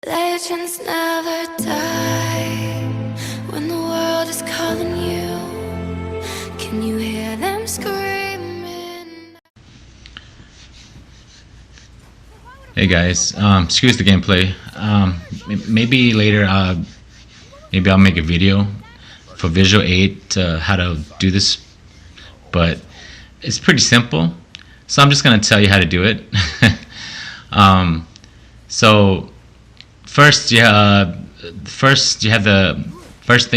Legends never die when the world is calling you. Can you hear them screaming? Hey guys, excuse the gameplay. Maybe later, maybe I'll make a video for visual aid how to do this, but it's pretty simple. So I'm just gonna tell you how to do it. So first thing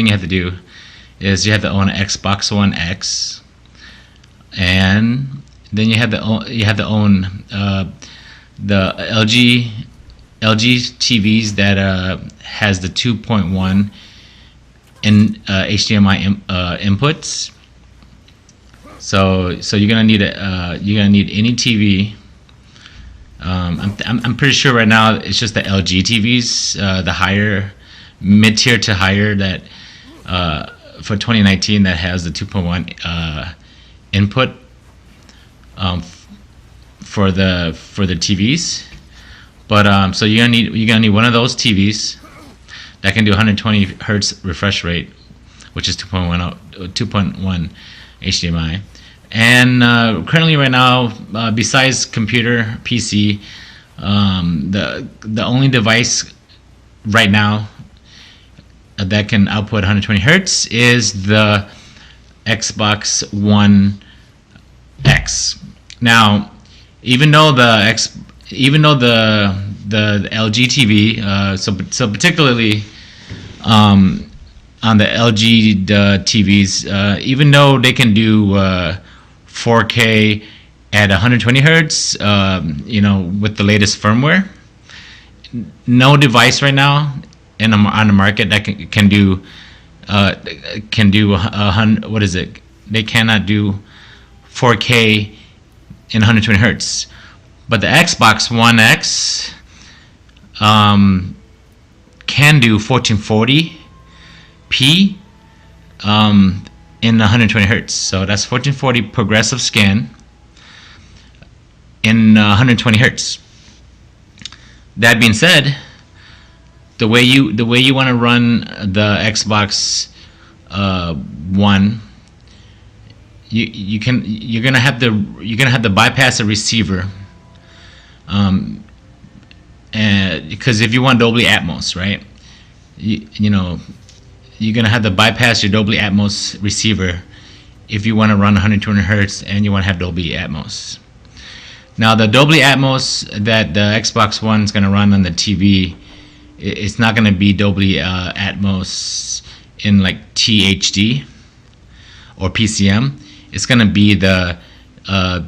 you have to do is you have to own an Xbox One X, and then you have to own the LG TVs that has the 2.1 in HDMI inputs. So you're gonna need any TV. I'm pretty sure right now it's just the LG TVs, the higher mid-tier to higher that for 2019 that has the 2.1 input for the TVs. But so you're gonna need one of those TVs that can do 120 hertz refresh rate, which is 2.1 HDMI. And currently right now, besides computer, PC, the only device right now that can output 120 hertz is the Xbox One X. Now, even though the LG TV, so particularly on the LG TVs, even though they can do 4K at 120 hertz, with the latest firmware, no device right now on the market that can do what is it? They cannot do 4K in 120 hertz. But the Xbox One X can do 1440p in 120 hertz. So that's 1440 progressive scan in 120 hertz. That being said, the way you want to run the Xbox One, you're gonna have to bypass a receiver. And because if you want Dolby Atmos, right, you're gonna have to bypass your Dolby Atmos receiver if you want to run 120 hertz and you want to have Dolby Atmos. Now, the Dolby Atmos that the Xbox One is gonna run on the TV, it's not gonna be Dolby Atmos in like THD or PCM. It's gonna be the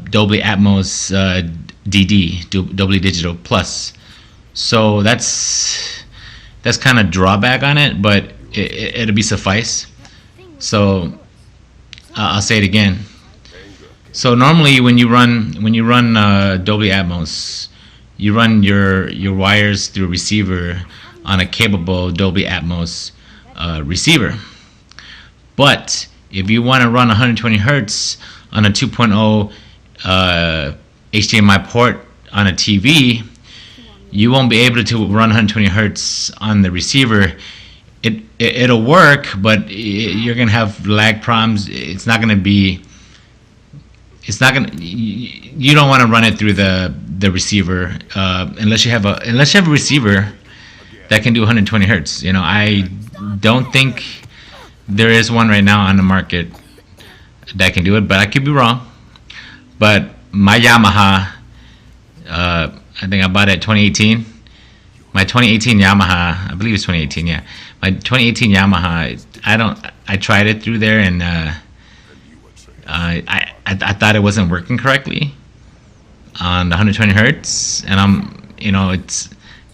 Dolby Atmos DD, Dolby Digital Plus. So that's kind of drawback on it, but it'll be suffice. So I'll say it again. So normally when you run Dolby Atmos, you run your wires through a receiver on a capable Dolby Atmos receiver. But if you want to run 120 hertz on a 2.0 HDMI port on a TV, you won't be able to run 120 hertz on the receiver. It'll work, but you're gonna have lag problems. You don't want to run it through the receiver unless you have a receiver that can do 120 hertz. I don't think there is one right now on the market that can do it, but I could be wrong. But my Yamaha, I think I bought it 2018. My 2018 Yamaha, I believe it's 2018, yeah. My 2018 Yamaha, I tried it through there, and I thought it wasn't working correctly on the 120 hertz, and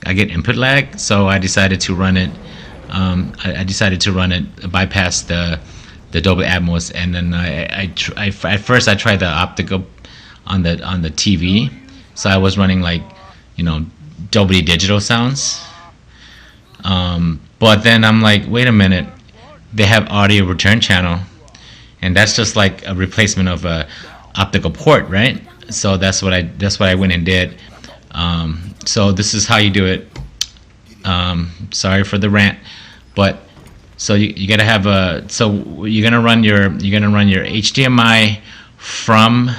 I get input lag, so I decided to run it. Bypass the Dolby Atmos, and then at first I tried the optical on the TV, so I was running like Dolby Digital sounds. But then I'm like, wait a minute, they have audio return channel, and that's just like a replacement of a optical port, right? So that's what I went and did. So this is how you do it. Sorry for the rant, but so you gotta have a, so you're gonna run your HDMI from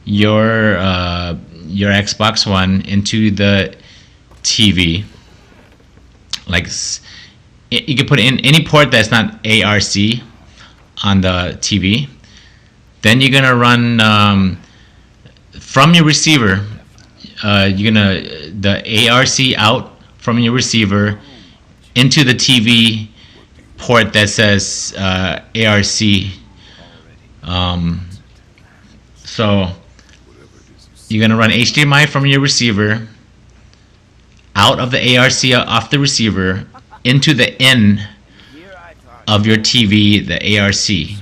your Xbox One into the TV. Like, you can put in any port that's not eARC on the TV. Then you're gonna run from your receiver. You're gonna the eARC out from your receiver into the TV port that says eARC. So you're gonna run HDMI from your receiver out of the eARC off the receiver into the in of your TV, the eARC,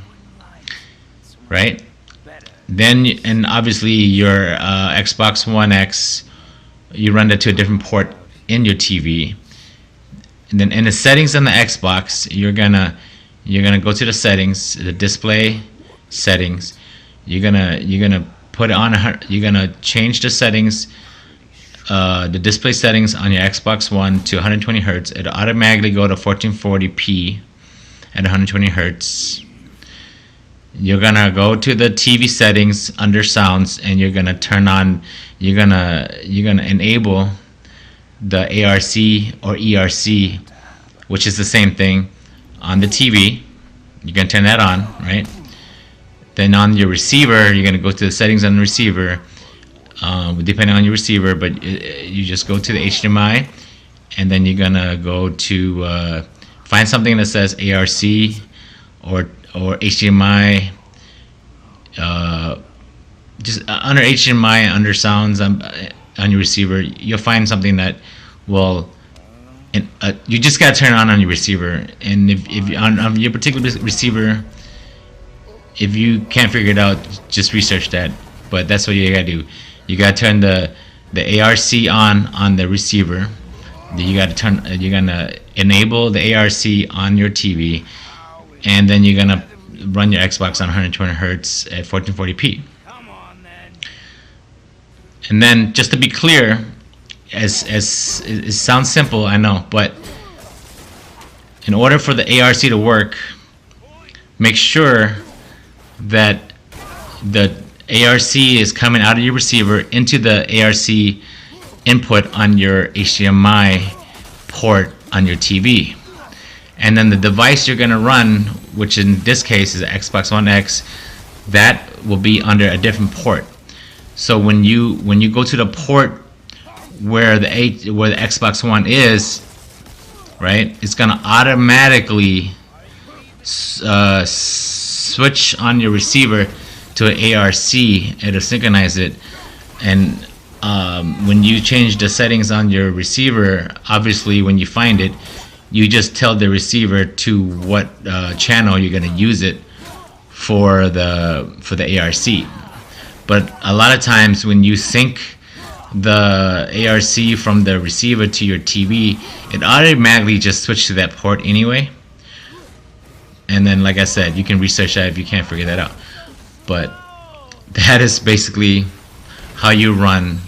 right? Then, and obviously your Xbox One X, you run that to a different port in your TV. And then in the settings on the Xbox, you're gonna go to the settings, the display settings. You're gonna put it on. You're gonna change the settings, the display settings on your Xbox One to 120 Hertz. It'll automatically go to 1440p at 120 Hertz. You're gonna go to the TV settings under sounds, and you're gonna turn on. You're gonna enable the eARC or eARC, which is the same thing, on the TV. You're gonna turn that on, right? Then on your receiver, you're gonna go to the settings on the receiver, depending on your receiver. But you just go to the HDMI, and then you're gonna go to find something that says eARC or HDMI. Just under HDMI, under sounds on your receiver, you'll find something that will. You just gotta turn it on your receiver, and if on your particular receiver, if you can't figure it out, just research that. But that's what you gotta do. You gotta turn the eARC on the receiver. You're gonna enable the eARC on your TV, and then you're gonna run your Xbox on 120 Hertz at 1440p. And then, just to be clear, as it sounds simple, I know, but in order for the eARC to work, make sure that the eARC is coming out of your receiver into the eARC input on your HDMI port on your TV. And then the device you're going to run, which in this case is the Xbox One X, that will be under a different port. So when you go to the port where the Xbox One is, right, it's going to automatically switch on your receiver to an eARC. It'll synchronize it, and when you change the settings on your receiver, obviously when you find it, you just tell the receiver to what channel you're going to use it for the eARC. But a lot of times when you sync the eARC from the receiver to your TV, it automatically just switches to that port anyway. And then, like I said, you can research that if you can't figure that out. But that is basically how you run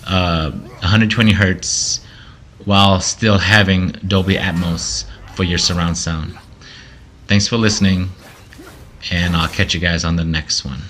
120 Hertz while still having Dolby Atmos for your surround sound. Thanks for listening, and I'll catch you guys on the next one.